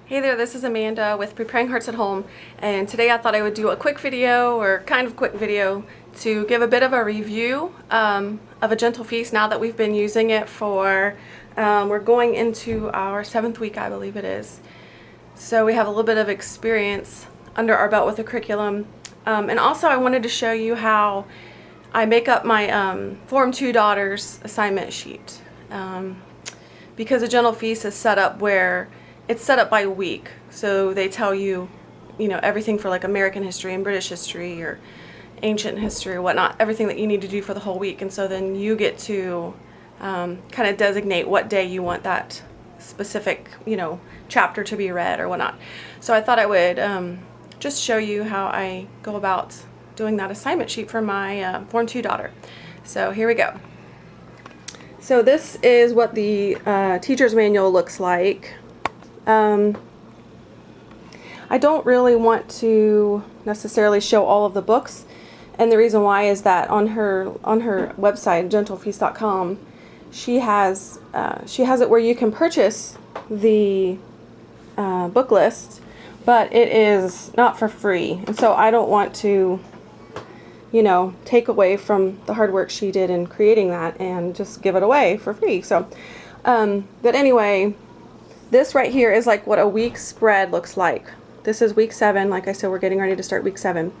Hey there, this is Amanda with Preparing Hearts at Home, and today I thought I would do a quick video, or kind of quick video, to give a bit of a review of A Gentle Feast now that we've been using it for, we're going into our 7th week, I believe it is. So we have a little bit of experience under our belt with the curriculum. And also I wanted to show you how I make up my Form 2 daughter's assignment sheet. Because A Gentle Feast is set up where it's set up by week, so they tell you, everything for like American history and British history or ancient history or whatnot, everything that you need to do for the whole week. And so then you get to kind of designate what day you want that specific, chapter to be read or whatnot. So I thought I would just show you how I go about doing that assignment sheet for my Form 2 daughter. So here we go. So this is what the teacher's manual looks like. I don't really want to necessarily show all of the books, and the reason why is that on her website, gentlefeast.com, she has it where you can purchase the book list, but it is not for free, and so I don't want to take away from the hard work she did in creating that and just give it away for free. So but anyway, this right here is like what a week spread looks like. This is week 7. Like I said, we're getting ready to start week 7.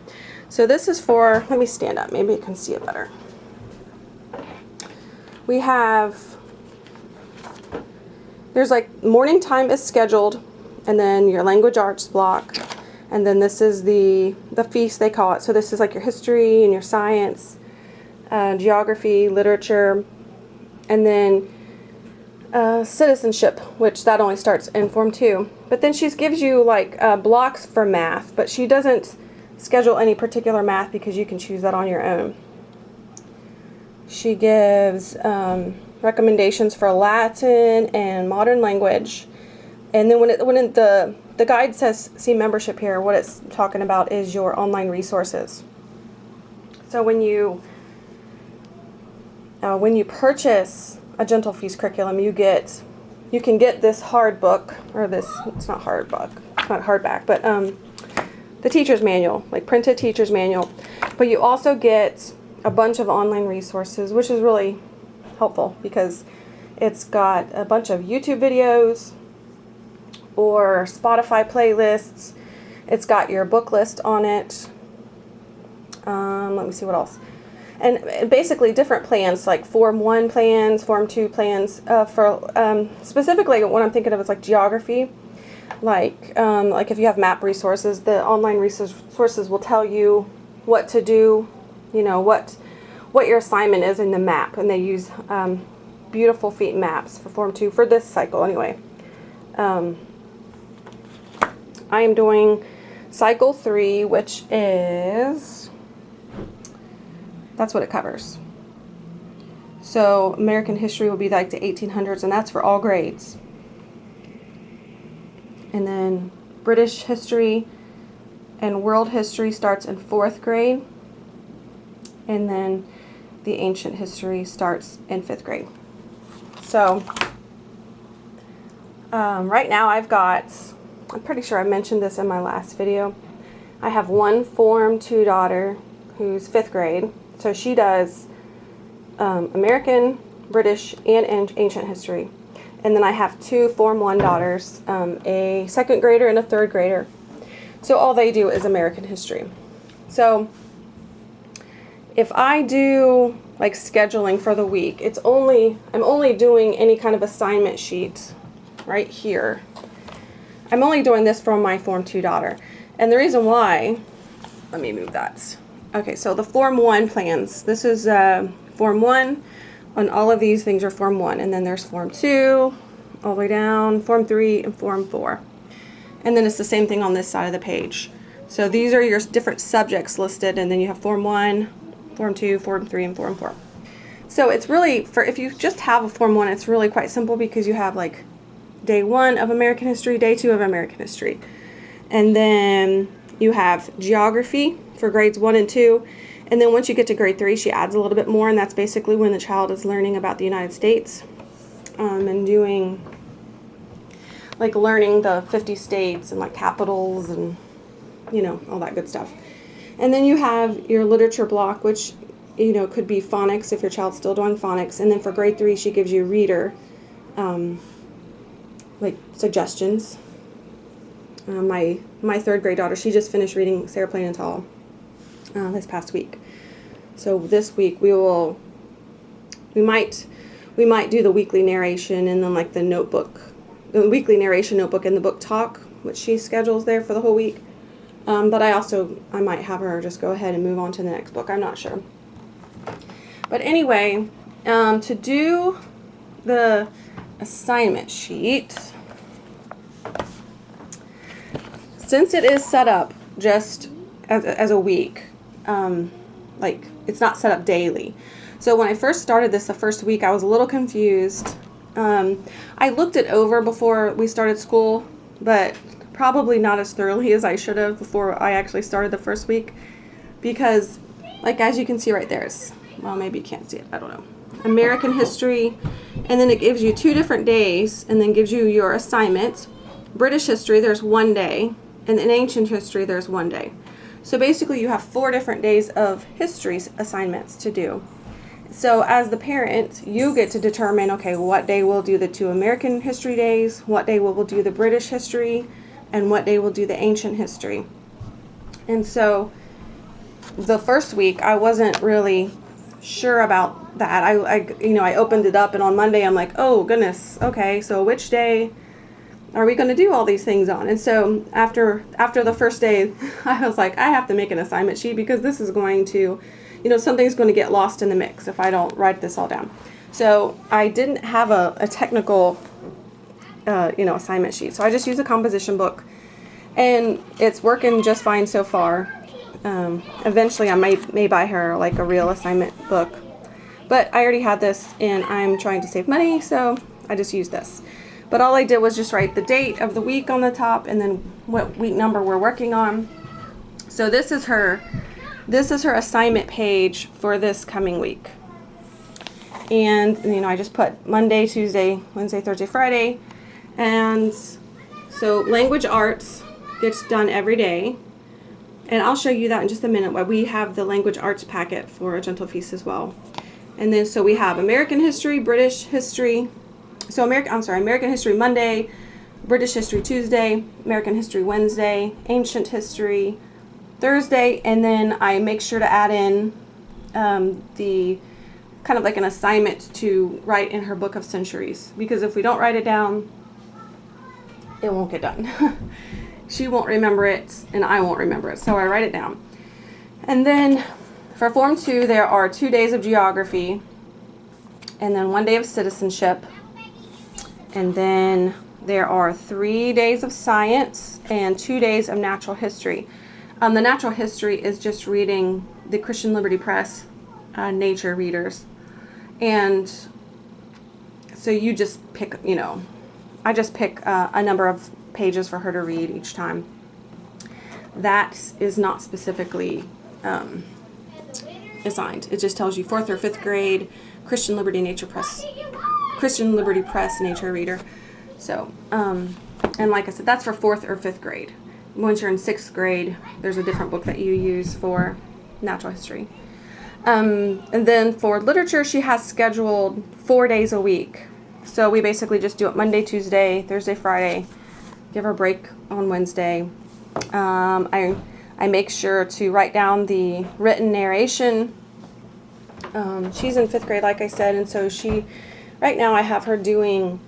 So this is for, let me stand up, maybe you can see it better. We have, there's like morning time is scheduled, and then your language arts block, and then this is the feast, they call it. So this is like your history and your science, geography, literature, and then citizenship, which that only starts in Form 2. But then she gives you like blocks for math, but she doesn't schedule any particular math because you can choose that on your own. She gives recommendations for Latin and modern language. And then when the guide says see membership here, what it's talking about is your online resources. So when you purchase A Gentle Feast curriculum, you can get this hard book, or this, it's not hard book, it's not hardback, but the teacher's manual, like printed teacher's manual. But you also get a bunch of online resources, which is really helpful because it's got a bunch of YouTube videos or Spotify playlists. It's got your book list on it. Let me see what else. And basically different plans, like Form 1 plans, Form 2 plans, for specifically what I'm thinking of is like geography. Like if you have map resources, the online resources will tell you what to do, what your assignment is in the map. And they use beautiful feet maps for Form 2 for this cycle anyway. I am doing cycle 3, which is... that's what it covers. So American history will be like the 1800s, and that's for all grades. And then British history and world history starts in 4th grade. And then the ancient history starts in 5th grade. So right now I've got, I'm pretty sure I mentioned this in my last video, I have one Form 2 daughter who's 5th grade. So she does American, British, and ancient history. And then I have 2 Form 1 daughters, a 2nd grader and a 3rd grader. So all they do is American history. So if I do like scheduling for the week, I'm only doing any kind of assignment sheet right here. I'm only doing this for my Form 2 daughter. And the reason why, let me move that. Okay, so the Form 1 plans. This is Form 1, and all of these things are Form 1. And then there's Form 2, all the way down, Form 3, and Form 4. And then it's the same thing on this side of the page. So these are your different subjects listed, and then you have Form 1, Form 2, Form 3, and Form 4. So it's really, if you just have a Form 1, it's really quite simple because you have like Day 1 of American history, Day 2 of American history. And then you have geography for grades 1 and 2, and then once you get to grade 3, she adds a little bit more, and that's basically when the child is learning about the United States and doing like learning the 50 states and like capitals and, you know, all that good stuff. And then you have your literature block, which, you know, could be phonics if your child's still doing phonics. And then for grade 3, she gives you reader, like suggestions. My 3rd grade daughter, she just finished reading Sarah Plain and Tall this past week. So this week we might do the weekly narration and then like the weekly narration notebook and the book talk, which she schedules there for the whole week. But I might have her just go ahead and move on to the next book. I'm not sure. But anyway, to do the assignment sheet, since it is set up just as a week, like it's not set up daily. So when I first started this the first week, I was a little confused. I looked it over before we started school, but probably not as thoroughly as I should have before I actually started the first week, because like as you can see right there, well, maybe you can't see it, I don't know, American history, and then it gives you 2 different days and then gives you your assignment. British history, there's 1 day, and in ancient history there's 1 day. So basically you have 4 different days of history assignments to do. So as the parent, you get to determine, okay, what day we'll do the 2 American history days, what day we'll do the British history, and what day we'll do the ancient history. And so the first week I wasn't really sure about that. I opened it up, and on Monday I'm like, oh goodness, okay, so which day are we going to do all these things on? And so after the first day, I was like, I have to make an assignment sheet, because this is going to, you know, something's going to get lost in the mix if I don't write this all down. So I didn't have a technical assignment sheet. So I just use a composition book, and it's working just fine so far. Eventually I may buy her like a real assignment book, but I already had this and I'm trying to save money, so I just used this. But all I did was just write the date of the week on the top and then what week number we're working on. So this is her assignment page for this coming week. And I just put Monday, Tuesday, Wednesday, Thursday, Friday. And so language arts gets done every day. And I'll show you that in just a minute, why we have the language arts packet for A Gentle Feast as well. And then so we have American history, British history. So American history Monday, British history Tuesday, American history Wednesday, ancient history Thursday, and then I make sure to add in the kind of like an assignment to write in her book of centuries, because if we don't write it down, it won't get done. She won't remember it and I won't remember it, so I write it down. And then for Form 2 there are 2 days of geography and then 1 day of citizenship, and then there are 3 days of science and 2 days of natural history. The natural history is just reading the Christian Liberty Press nature readers. And so you just pick, I just pick a number of pages for her to read each time. That is not specifically assigned. It just tells you 4th or 5th grade Christian Liberty Press nature reader. So, and like I said, that's for 4th or 5th grade. Once you're in 6th grade, there's a different book that you use for natural history. And then for literature, she has scheduled 4 days a week. So we basically just do it Monday, Tuesday, Thursday, Friday. Give her a break on Wednesday. I make sure to write down the written narration. She's in 5th grade, like I said, and so right now I have her doing,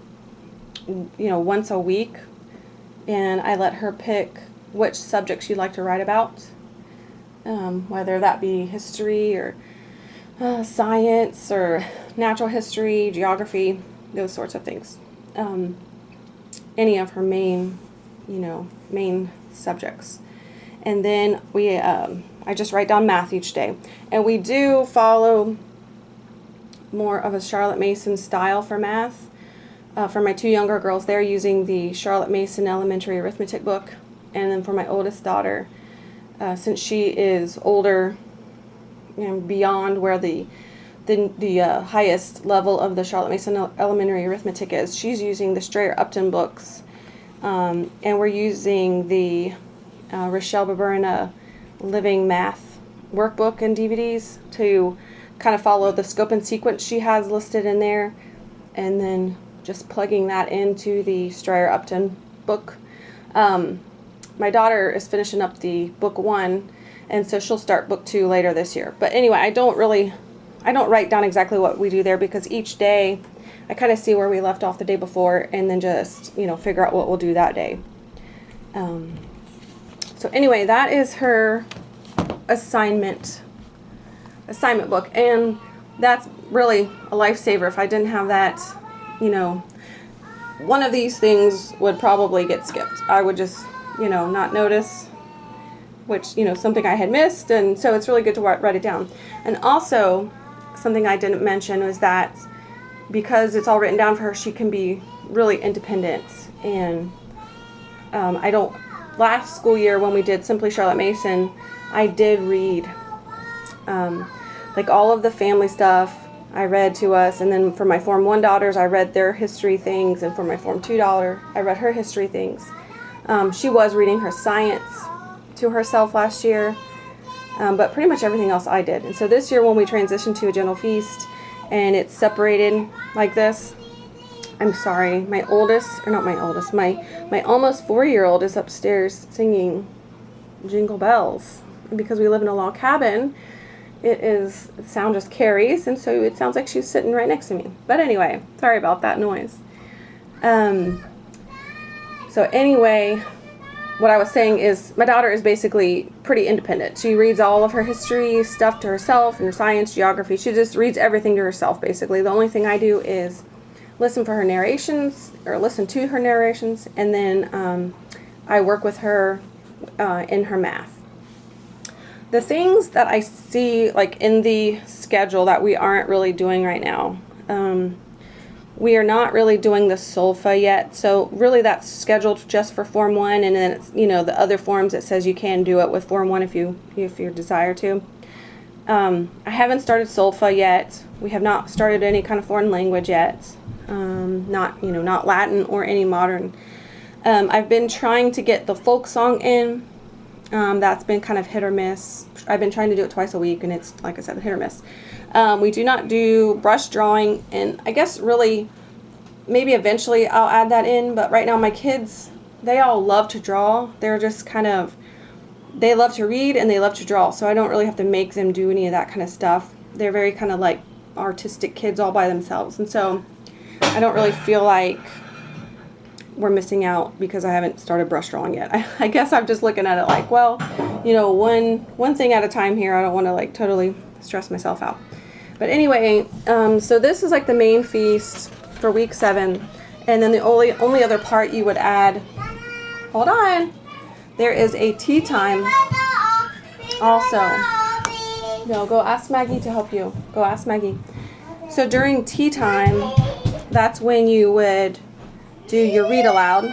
once a week, and I let her pick which subject she'd like to write about, whether that be history or science or natural history, geography, those sorts of things. Any of her main subjects. And then I just write down math each day. And we do follow more of a Charlotte Mason style for math. For my 2 younger girls, they're using the Charlotte Mason Elementary Arithmetic book. And then for my oldest daughter, since she is older, beyond where the highest level of the Charlotte Mason Elementary Arithmetic is, she's using the Strayer Upton books. And we're using the Rochelle Baburina Living Math workbook and DVDs to kind of follow the scope and sequence she has listed in there, and then just plugging that into the Stryer Upton book. My daughter is finishing up the book 1, and so she'll start book 2 later this year. But anyway, I don't write down exactly what we do there, because each day I kind of see where we left off the day before, and then just, figure out what we'll do that day. So anyway, that is her assignment book, and that's really a lifesaver. If I didn't have that, one of these things would probably get skipped. I would just, not notice, which, something I had missed, and so it's really good to write it down. And also, something I didn't mention was that because it's all written down for her, she can be really independent. And last school year when we did Simply Charlotte Mason, I did read like all of the family stuff I read to us, and then for my Form 1 daughters, I read their history things, and for my Form 2 daughter, I read her history things. She was reading her science to herself last year, but pretty much everything else I did. And so this year when we transitioned to a general feast, and it's separated like this, I'm sorry, my almost 4-year-old is upstairs singing Jingle Bells. And because we live in a log cabin, the sound just carries, and so it sounds like she's sitting right next to me. But anyway, sorry about that noise. So anyway, what I was saying is my daughter is basically pretty independent. She reads all of her history stuff to herself, and her science, geography. She just reads everything to herself, basically. The only thing I do is listen for her narrations, or listen to her narrations, and then I work with her in her math. The things that I see, like in the schedule, that we aren't really doing right now, we are not really doing the Solfa yet. So really that's scheduled just for Form 1, and then it's, the other forms, it says you can do it with Form 1 if you desire to. I haven't started Solfa yet. We have not started any kind of foreign language yet. Not Latin or any modern. I've been trying to get the folk song in. That's been kind of hit or miss. I've been trying to do it twice a week, and it's, like I said, hit or miss. We do not do brush drawing, and I guess really maybe eventually I'll add that in, but right now my kids, they all love to draw. They're just they love to read and they love to draw, so I don't really have to make them do any of that kind of stuff. They're very kind of like artistic kids all by themselves, and so I don't really feel like we're missing out because I haven't started brush drawing yet. I guess I'm just looking at it like, well, one thing at a time here. I don't want to like totally stress myself out. But anyway, so this is like the main feast for week 7, and then the only other part you would add, hold on, there is a tea time also. No, go ask Maggie to help you. Go ask Maggie. So during tea time, that's when you would do your read aloud.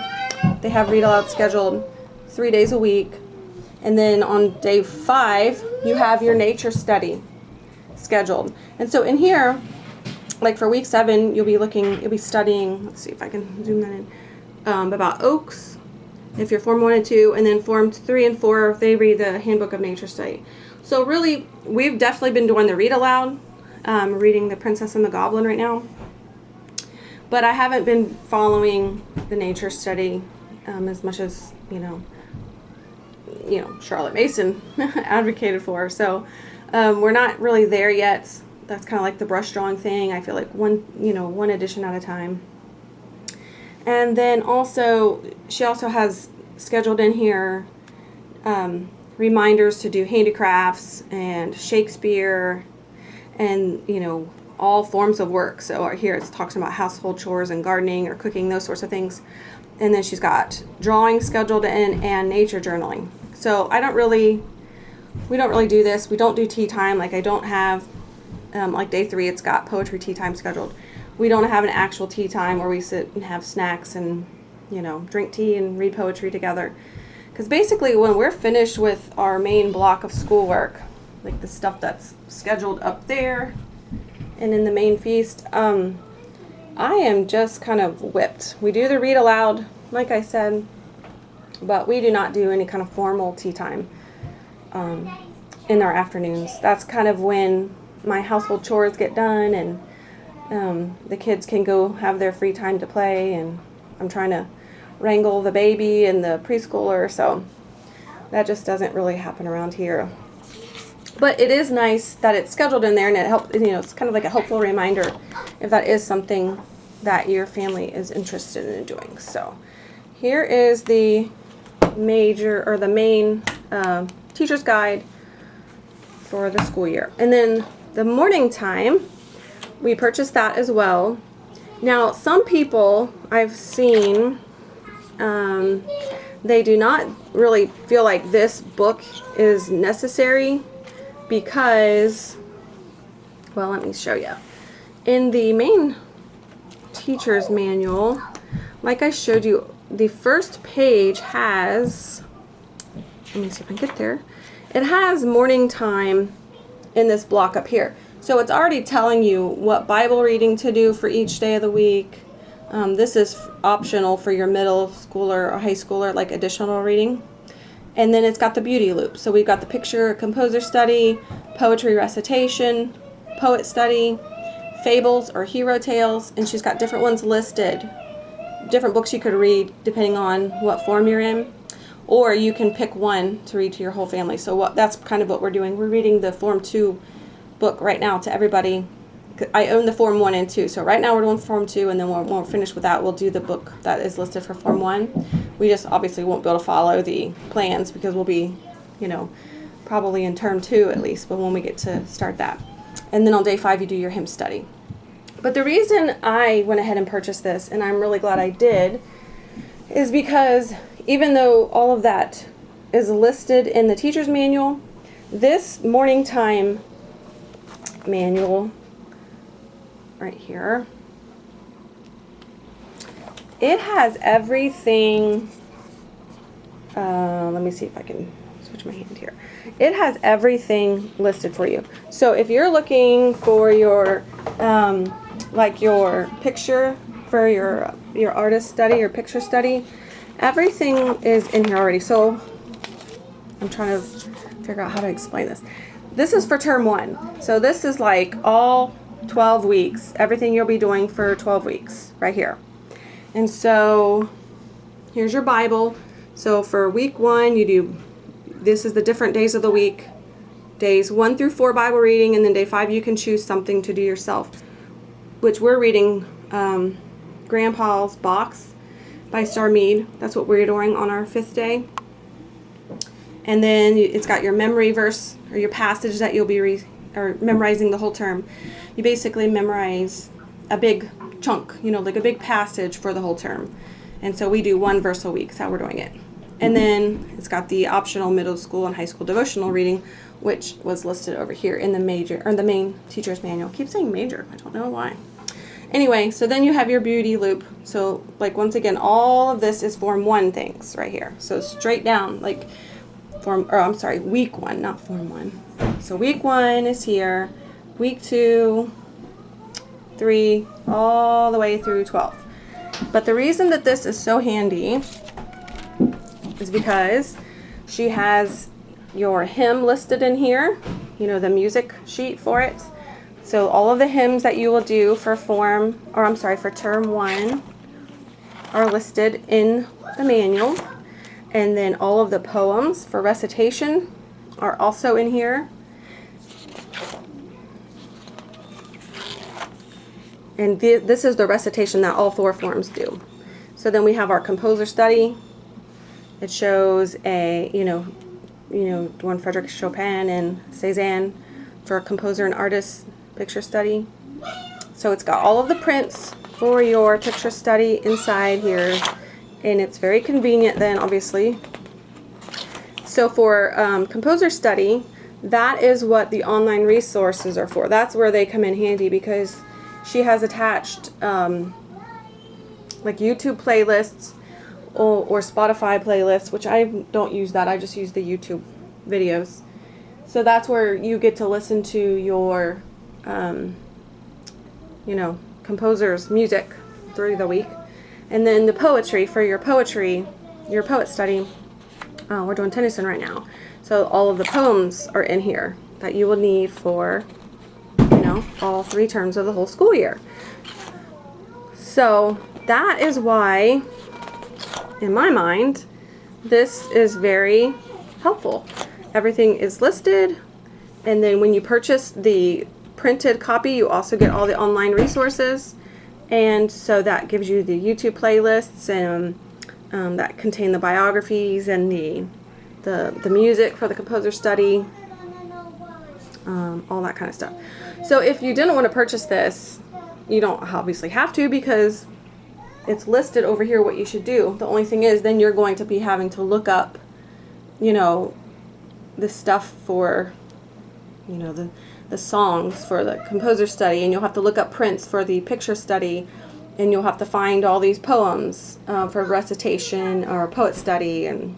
They have read aloud scheduled 3 days a week, and then on day 5 you have your nature study scheduled. And so in here, like for week 7, you'll be studying, let's see if I can zoom that in, about oaks, if you're Form 1 and 2, and then Forms 3 and 4, they read the Handbook of Nature Study. So really, we've definitely been doing the read aloud, reading The Princess and the Goblin right now. But I haven't been following the nature study as much as, Charlotte Mason advocated for. So we're not really there yet. That's kind of like the brush drawing thing. I feel like one edition at a time. And then also, she also has scheduled in here reminders to do handicrafts and Shakespeare and, all forms of work. So here it talks about household chores and gardening or cooking, those sorts of things. And then she's got drawing scheduled in and nature journaling. So we don't really do this. We don't do tea time. Like I don't have, like day 3, it's got poetry tea time scheduled. We don't have an actual tea time where we sit and have snacks and, drink tea and read poetry together. Because basically when we're finished with our main block of schoolwork, like the stuff that's scheduled up there and in the main feast, I am just kind of whipped. We do the read aloud like I said, but we do not do any kind of formal tea time in our afternoons. That's kind of when my household chores get done, and the kids can go have their free time to play, and I'm trying to wrangle the baby and the preschooler, so that just doesn't really happen around here. But it is nice that it's scheduled in there, and it helps, it's kind of like a helpful reminder if that is something that your family is interested in doing. So here is the main teacher's guide for the school year. And then the morning time, we purchased that as well. Now, some people I've seen, they do not really feel like this book is necessary because, well, let me show you. In the main teacher's manual, like I showed you, the first page has, let me see if I can get there, it has morning time in this block up here. So it's already telling you what Bible reading to do for each day of the week. This is optional for your middle schooler or high schooler, like additional reading. And then it's got the beauty loop. So we've got the picture composer study, poetry recitation, poet study, fables or hero tales, and she's got different ones listed. Different books you could read depending on what form you're in. Or you can pick one to read to your whole family. So that's kind of what we're doing. We're reading the Form 2 book right now to everybody. I own the Form 1 and 2. So right now we're doing Form 2, and then when we're finished with that, we'll do the book that is listed for Form 1. We just obviously won't be able to follow the plans because we'll be, probably in Term 2 at least, but when we get to start that. And then on day 5, you do your hymn study. But the reason I went ahead and purchased this, and I'm really glad I did, is because even though all of that is listed in the teacher's manual, this morning time manual right here, it has everything. Let me see if I can switch my hand here. It has everything listed for you. So if you're looking for your your picture for your artist study or picture study, everything is in here already. So I'm trying to figure out how to explain this. This is for Term 1. So this is like all 12 weeks, everything you'll be doing for 12 weeks right here. And so here's your Bible. So for week 1, this is the different days of the week. Days 1 through 4 Bible reading, and then day 5 you can choose something to do yourself, which we're reading Grandpa's Box by Star Mead. That's what we're doing on our 5th day. And then it's got your memory verse or your passage that you'll be memorizing the whole term. You basically memorize a big chunk, like a big passage for the whole term. And so we do 1 verse a week. That's how we're doing it. And then it's got the optional middle school and high school devotional reading, which was listed over here in the main teacher's manual. I keep saying major. I don't know why. Anyway, so then you have your beauty loop. So once again, all of this is Form 1 things right here. So straight down, week 1, not Form 1. So week 1 is here, week 2, 3, all the way through 12. But the reason that this is so handy is because she has your hymn listed in here, the music sheet for it. So all of the hymns that you will do for Term 1 are listed in the manual. And then all of the poems for recitation are also in here. And this is the recitation that all 4 forms do. So then we have our composer study. It shows one Frederick Chopin and Cézanne for composer and artist picture study. So it's got all of the prints for your picture study inside here. And it's very convenient then, obviously. So for composer study, that is what the online resources are for. That's where they come in handy because she has attached YouTube playlists or Spotify playlists, which I don't use that. I just use the YouTube videos. So that's where you get to listen to your, composer's music through the week. And then the poetry for your poet study. We're doing Tennyson right now. So all of the poems are in here that you will need for, all 3 terms of the whole school year. So that is why, in my mind, this is very helpful. Everything is listed, and then when you purchase the printed copy, you also get all the online resources, and so that gives you the YouTube playlists and that contain the biographies and the music for the composer study, all that kind of stuff. So if you didn't want to purchase this, you don't obviously have to, because it's listed over here what you should do. The only thing is, then you're going to be having to look up, the stuff for, the songs for the composer study, and you'll have to look up prints for the picture study, and you'll have to find all these poems for recitation or poet study. And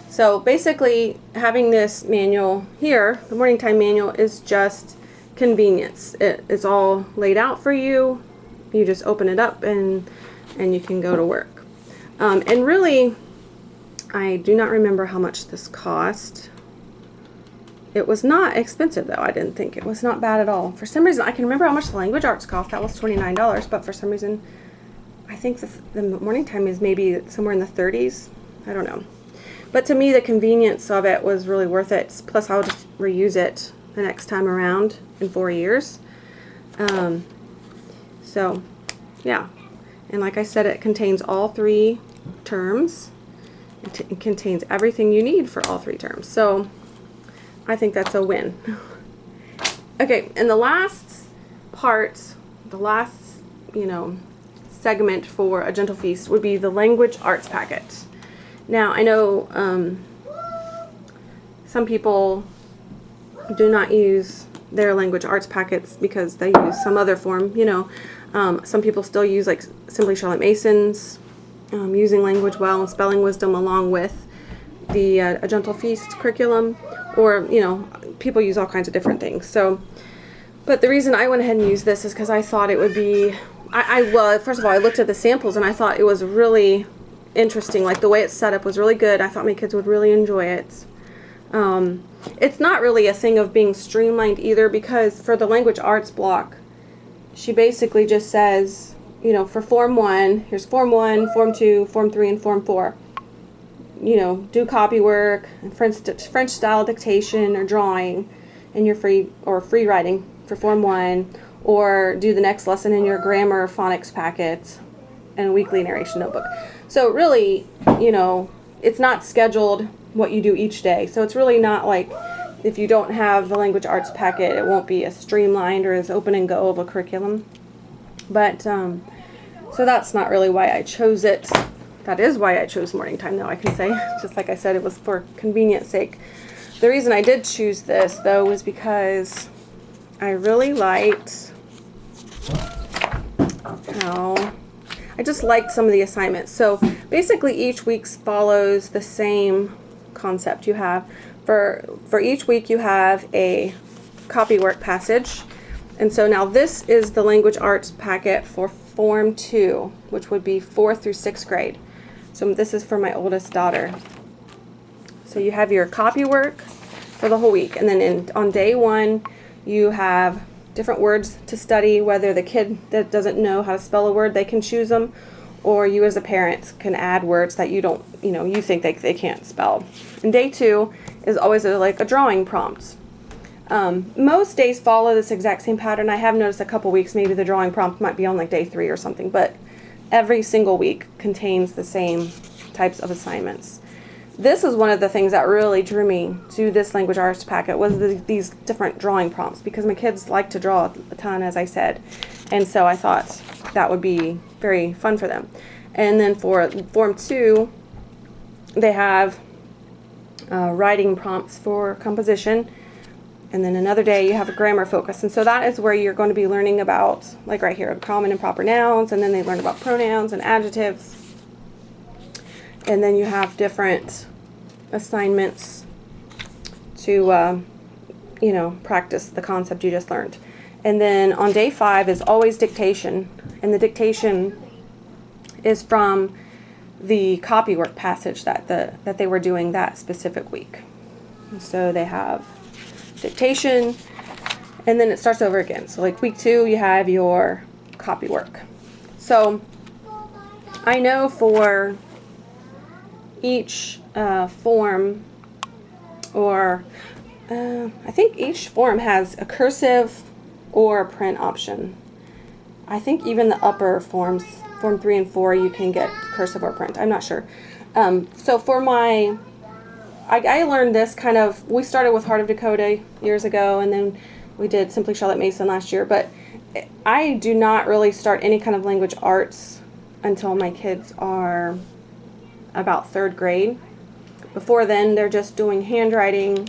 so basically having this manual here, the morning time manual, is just convenience. It's all laid out for you. You just open it up and you can go to work. And really, I do not remember how much this cost. It was not expensive, though. I didn't think it was not bad at all. For some reason, I can remember how much the language arts cost. That was $29, but for some reason, I think the morning time is maybe somewhere in the 30s. I don't know. But to me, the convenience of it was really worth it. Plus, I'll just reuse it the next time around in 4 years. So, yeah. And like I said, it contains all 3 terms. It contains everything you need for all 3 terms. So I think that's a win. Okay, and the last part, the last, segment for A Gentle Feast would be the language arts packet. Now, I know some people do not use their language arts packets because they use some other form, some people still use like Simply Charlotte Mason's Using Language Well and Spelling Wisdom along with the A Gentle Feast curriculum, or people use all kinds of different things. So, but the reason I went ahead and used this is because I thought it would be, well, first of all, I looked at the samples and I thought it was really interesting. Like the way it's set up was really good. I thought my kids would really enjoy it. It's not really a thing of being streamlined either, because for the language arts block, she basically just says, for Form 1, here's Form 1, Form 2, Form 3, and Form 4. Do copy work, French style dictation or drawing, and your free writing for Form 1, or do the next lesson in your grammar phonics packet and weekly narration notebook. So really, it's not scheduled what you do each day. So it's really not like, if you don't have the language arts packet, it won't be as streamlined or as open and go of a curriculum. But, so that's not really why I chose it. That is why I chose morning time, though, I can say. Just like I said, it was for convenience sake. The reason I did choose this, though, was because I really liked I just liked some of the assignments. So basically each week follows the same concept. You have, for each week you have a copy work passage. And so now this is the language arts packet for Form 2, which would be 4th through 6th grade. So this is for my oldest daughter. So you have your copy work for the whole week, and then on day 1 you have different words to study. Whether the kid that doesn't know how to spell a word, they can choose them, or you as a parent can add words that you don't, you think they can't spell. And day 2 is always like a drawing prompt. Most days follow this exact same pattern. I have noticed a couple weeks maybe the drawing prompt might be on like day 3 or something, but every single week contains the same types of assignments. This is one of the things that really drew me to this language arts packet, was these different drawing prompts, because my kids like to draw a ton, as I said, and so I thought that would be very fun for them. And then for Form 2, they have writing prompts for composition, and then another day you have a grammar focus. And so that is where you're going to be learning about, like right here, common and proper nouns, and then they learn about pronouns and adjectives. And then you have different assignments to, practice the concept you just learned. And then on day 5 is always dictation. And the dictation is from the copywork passage that they were doing that specific week. And so they have dictation, and then it starts over again. So like week 2, you have your copywork. So I know for each form, or I think each form has a cursive or a print option. I think even the upper forms, Form 3 and 4, you can get cursive or print. I'm not sure. So for my, I learned this kind of, we started with Heart of Dakota years ago, and then we did Simply Charlotte Mason last year, but I do not really start any kind of language arts until my kids are about 3rd grade. Before then, they're just doing handwriting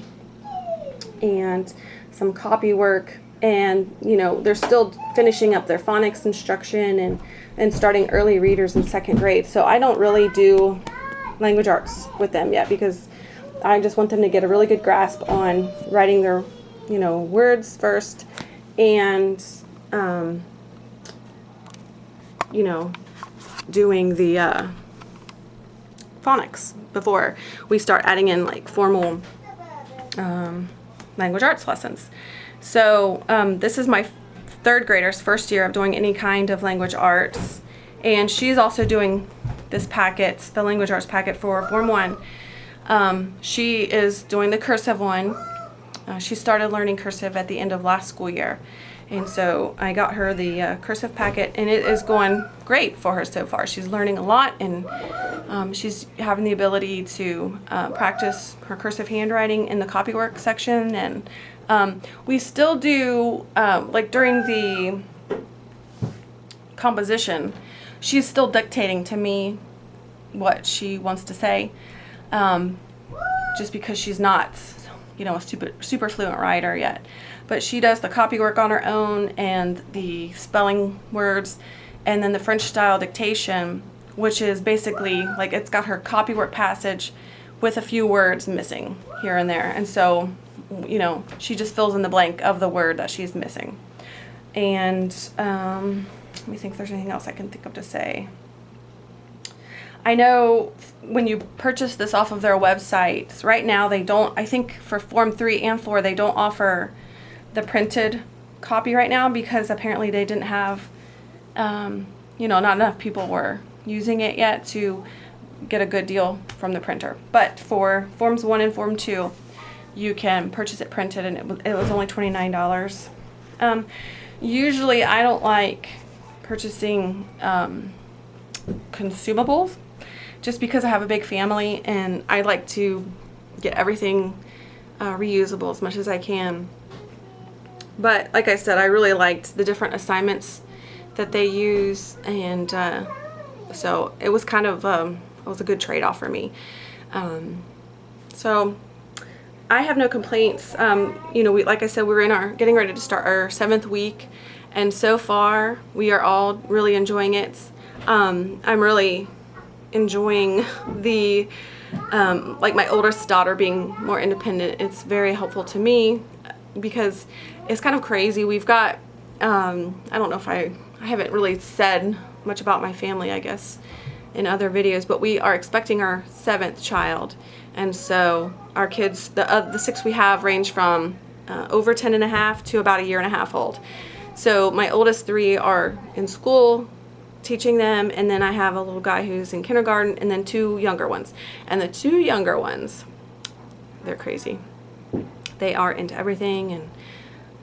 and some copy work, and they're still finishing up their phonics instruction and starting early readers in 2nd grade. So I don't really do language arts with them yet, because I just want them to get a really good grasp on writing their words first, and doing the phonics before we start adding in like formal language arts lessons. So this is my 3rd grader's first year of doing any kind of language arts, and she's also doing this packet, the language arts packet for Form 1. She is doing the cursive one. She started learning cursive at the end of last school year, and so I got her the cursive packet, and it is going great for her so far. She's learning a lot, and she's having the ability to practice her cursive handwriting in the copywork section. And we still do, like during the composition, she's still dictating to me what she wants to say, just because she's not a super fluent writer yet. But she does the copywork on her own, and the spelling words, and then the French style dictation, which is basically like it's got her copywork passage with a few words missing here and there. And so, she just fills in the blank of the word that she's missing. And let me think if there's anything else I can think of to say. I know when you purchase this off of their website, right now they don't, I think for Form 3 and 4, they don't offer the printed copy right now, because apparently they didn't have, not enough people were using it yet to get a good deal from the printer. But for Forms 1 and Form 2, you can purchase it printed, and it was only $29. Usually I don't like purchasing consumables, just because I have a big family and I like to get everything reusable as much as I can. But like I said, I really liked the different assignments that they use, and so it was kind of it was a good trade-off for me. So I have no complaints. Like I said, we're getting ready to start our 7th week, and so far we are all really enjoying it. I'm really enjoying the like my oldest daughter being more independent. It's very helpful to me, because it's kind of crazy. We've got I don't know if I haven't really said much about my family, I guess, in other videos, but we are expecting our 7th child, and so our kids, the 6 we have, range from over 10 and a half to about a year and a half old. So my oldest 3 are in school teaching them, and then I have a little guy who's in kindergarten, and then 2 younger ones. And the 2 younger ones, they're crazy. They are into everything, and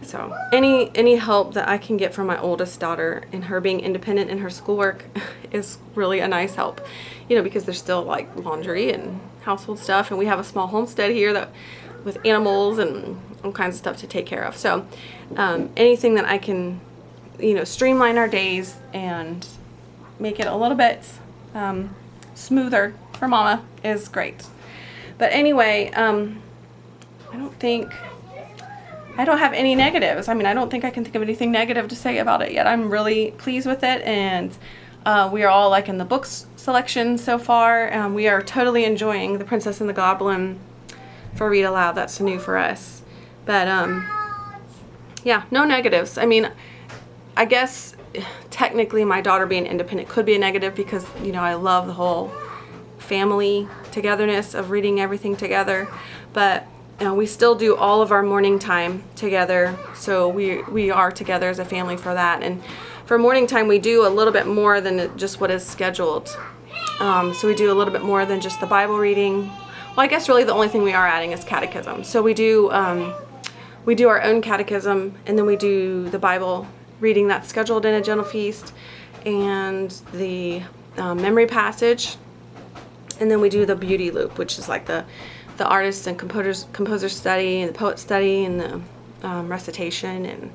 so any help that I can get from my oldest daughter and her being independent in her schoolwork is really a nice help, because there's still like laundry and household stuff, and we have a small homestead here with animals and all kinds of stuff to take care of. So anything that I can streamline our days and make it a little bit smoother for Mama is great. But anyway, I don't have any negatives. I don't think I can think of anything negative to say about it yet. I'm really pleased with it, and we are all liking the books selection so far. We are totally enjoying The Princess and the Goblin for Read Aloud. That's new for us. But yeah, no negatives. I guess technically my daughter being independent could be a negative because, you know, I love the whole family togetherness of reading everything together, but we still do all of our morning time together, so we are together as a family for that. And for morning time we do a little bit more than just what is scheduled. So we do a little bit more than just the Bible reading. Well, I guess really the only thing we are adding is catechism. So we do our own catechism, and then we do the Bible reading that's scheduled in a gentle feast, and the memory passage, and then we do the beauty loop, which is like the artists and composers study, and the poet study, and the recitation, and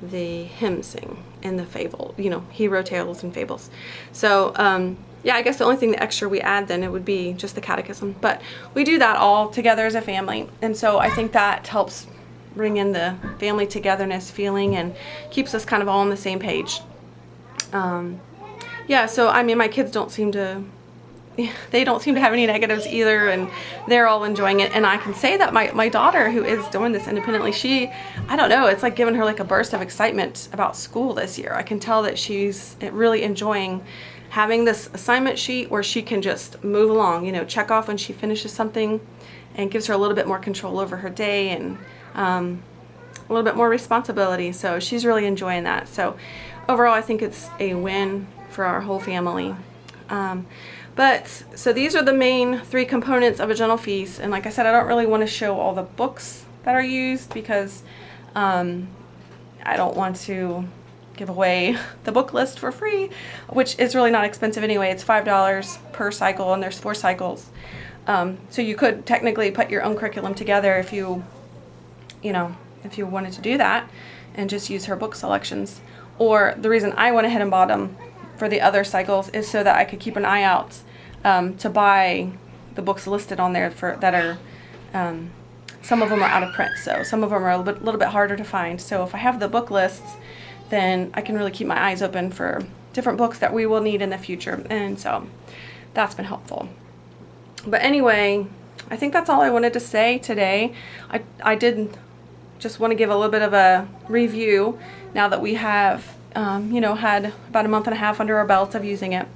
the hymn sing, and the fable, you know, hero tales and fables. So yeah, I guess the only thing the extra we add then it would be just the catechism, but we do that all together as a family, and so I think that helps bring in the family togetherness feeling and keeps us kind of all on the same page. Yeah, so I mean, my kids don't seem to have any negatives either, and they're all enjoying it. And I can say that my daughter, who is doing this independently, I don't know, it's like giving her like a burst of excitement about school this year. I can tell that she's really enjoying having this assignment sheet where she can just move along, you know, check off when she finishes something, and gives her a little bit more control over her day, and a little bit more responsibility. So she's really enjoying that. So overall, I think it's a win for our whole family. But so these are the main 3 components of a gentle feast, and like I said, I don't really want to show all the books that are used because I don't want to give away the book list for free, which is really not expensive anyway. It's $5 per cycle, and there's 4 cycles. So you could technically put your own curriculum together if you wanted to do that and just use her book selections. Or the reason I went ahead and bought them for the other cycles is so that I could keep an eye out to buy the books listed on there that are, some of them are out of print, so some of them are a little bit harder to find. So if I have the book lists, then I can really keep my eyes open for different books that we will need in the future, and so that's been helpful. But anyway, I think that's all I wanted to say today. I did just want to give a little bit of a review now that we have had about a month and a half under our belt of using it.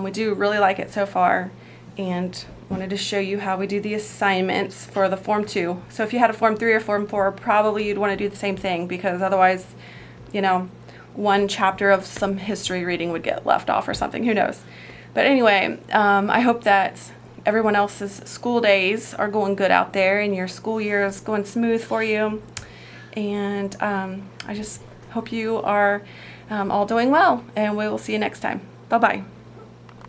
We do really like it so far, and wanted to show you how we do the assignments for the Form 2. So if you had a Form 3 or Form 4, probably you'd want to do the same thing, because otherwise, you know, one chapter of some history reading would get left off or something, who knows. But anyway, I hope that everyone else's school days are going good out there, and your school year is going smooth for you. And I just hope you are all doing well, and we will see you next time. Bye-bye.